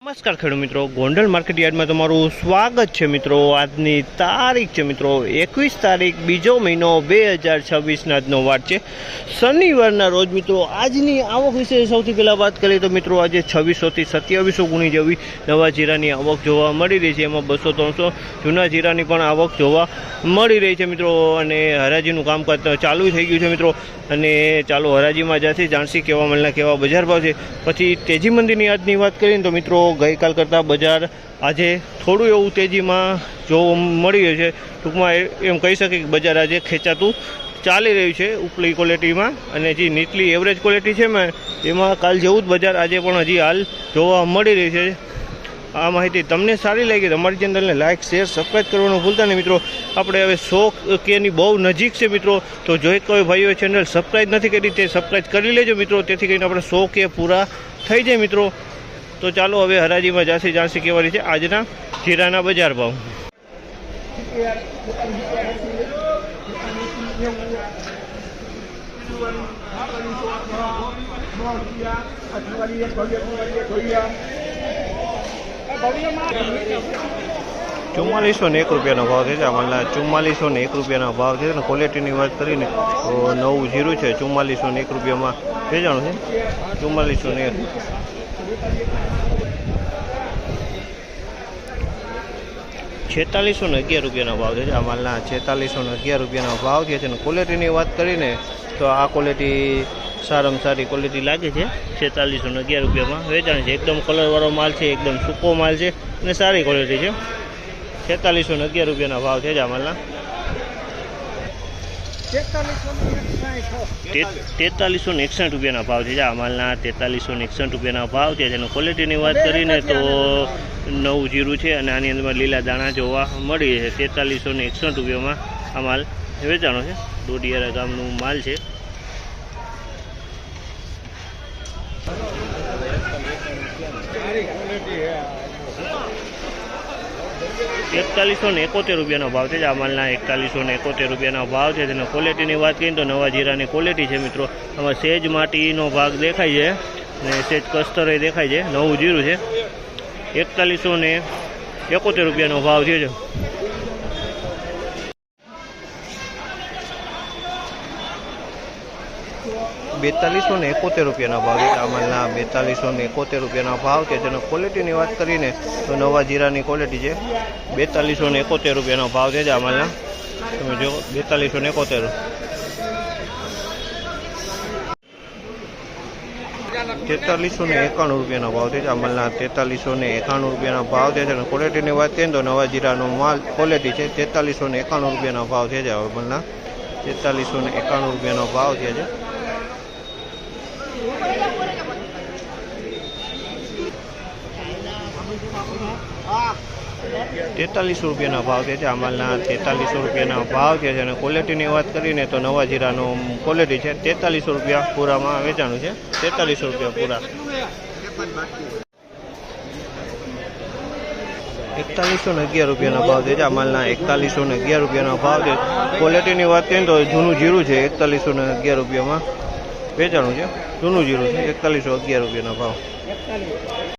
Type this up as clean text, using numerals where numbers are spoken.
નમસ્કાર ખેડૂત મિત્રો, ગોંડલ માર્કેટ યાર્ડમાં તમારું સ્વાગત છે મિત્રો। આજની તારીખ છે મિત્રો 21 તારીખ બીજો મહિનો 2026 આજનો વાર છે શનિવારના રોજ મિત્રો। આજની આવક વિશે સૌથી પહેલાં વાત કરીએ તો મિત્રો આજે 2600 થી 2700 ગુણી જેવી નવા જીરાની આવક જોવા મળી રહી છે। એમાં 200-300 જૂના જીરાની પણ આવક જોવા મળી રહી છે મિત્રો। અને હરાજીનું કામકાજ ચાલુ થઈ ગયું છે મિત્રો। અને ચાલો હરાજીમાં જ્યાંથી જાણસી કેવા મળના કેવા બજાર ભાવ છે। પછી તેજી મંદિરની આજની વાત કરીએ તો મિત્રો ગઈકાલ કરતાં બજાર આજે થોડું એવું તેજીમાં જોવા મળી રહ્યું છે। ટૂંકમાં એમ કહી શકીએ કે બજાર આજે ખેંચાતું ચાલી રહ્યું છે ઉપલી ક્વોલિટીમાં। અને જે નીચલી એવરેજ ક્વોલિટી છે એમાં કાલ જેવું જ બજાર આજે પણ હજી હાલ જોવા મળી રહ્યું છે। આ માહિતી તમને સારી લાગી તમારી ચેનલને લાઇક શેર સબસ્ક્રાઈબ કરવાનું ભૂલતા નહીં મિત્રો। આપણે હવે 100Kની બહુ નજીક છે મિત્રો। તો જો કોઈ ભાઈઓ ચેનલ સબસ્ક્રાઈબ નથી કરી તે સબસ્ક્રાઈબ કરી લેજો મિત્રો, તેથી કરીને આપણે 100K પૂરા થઈ જાય મિત્રો। તો ચાલો હવે હરાજીમાં જાણસી કેવા રીતે આજના જીરાના બજાર ભાવ। ₹4401 ભાવ છે। આમાં ₹4401 ભાવ છે અને ક્વોલિટીની વાત કરીને તો નવું જીરું છે ₹4401 વેચાણું છે। ₹4401 ₹4611 ભાવ છે। આમાં ₹4611 ભાવ છે અને ક્વોલિટીની વાત કરીને તો આ ક્વોલિટી સારામાં સારી ક્વોલિટી લાગે છે। ₹4611 વેચાણ છે। એકદમ કલરવાળો માલ છે, એકદમ સૂકો માલ છે અને સારી ક્વોલિટી છે। ₹4611 ભાવ છે। આમાલના 4361 ભાવ છે। આમાલના ₹4361 ભાવ છે અને ક્વોલિટીની વાત કરીને તો નવું જીરું છે અને આની અંદર લીલા દાણા જોવા મળી છે। ₹4361 આ માલ વેચાણો છે। ડોડિયારા ગામનું માલ છે। ₹4171 ભાવ છે। આ માલના ₹4171 ભાવ છે અને ક્વોલિટીની વાત કરીએ તો નવા જીરાની ક્વોલિટી છે મિત્રો। આમાં સેજ માટીનો ભાગ દેખાય છે અને સેજ કસ્તર દેખાય છે। નવું જીરું છે। ₹4171 ભાવ છે। ₹4271 ભાવ છે। આમાંના ₹4271 ભાવ છે જેનો ક્વોલિટીની વાત કરીને તો નવા જીરાની ક્વોલિટી છે। ₹4271 ભાવ છે। આમાંના તમે જો ₹4271 ₹4391 ભાવ છે। આમાંના ₹4391 ભાવ છે અને ક્વોલિટીની વાત કરીએ તો નવા જીરાનો માલ ક્વોલિટી છે। ₹4391 ભાવ છે। આમાંના ₹4391 ભાવ છે। ₹43 ભાવ છે। આમાલના ₹43 ભાવ છે અને ક્વોલિટીની વાત કરીને તો નવા જીરાનો ક્વોલિટી છે। ₹43 પૂરામાં વેચાણું છે। ₹43 પૂરા। ₹4111 ભાવ છે। આમાલના ₹4111 ભાવ છે। ક્વોલિટીની વાત કરીએ તો જૂનું જીરું છે। ₹4111 વેચાણું છે। જૂનું જીરું છે। ₹4111 ભાવ।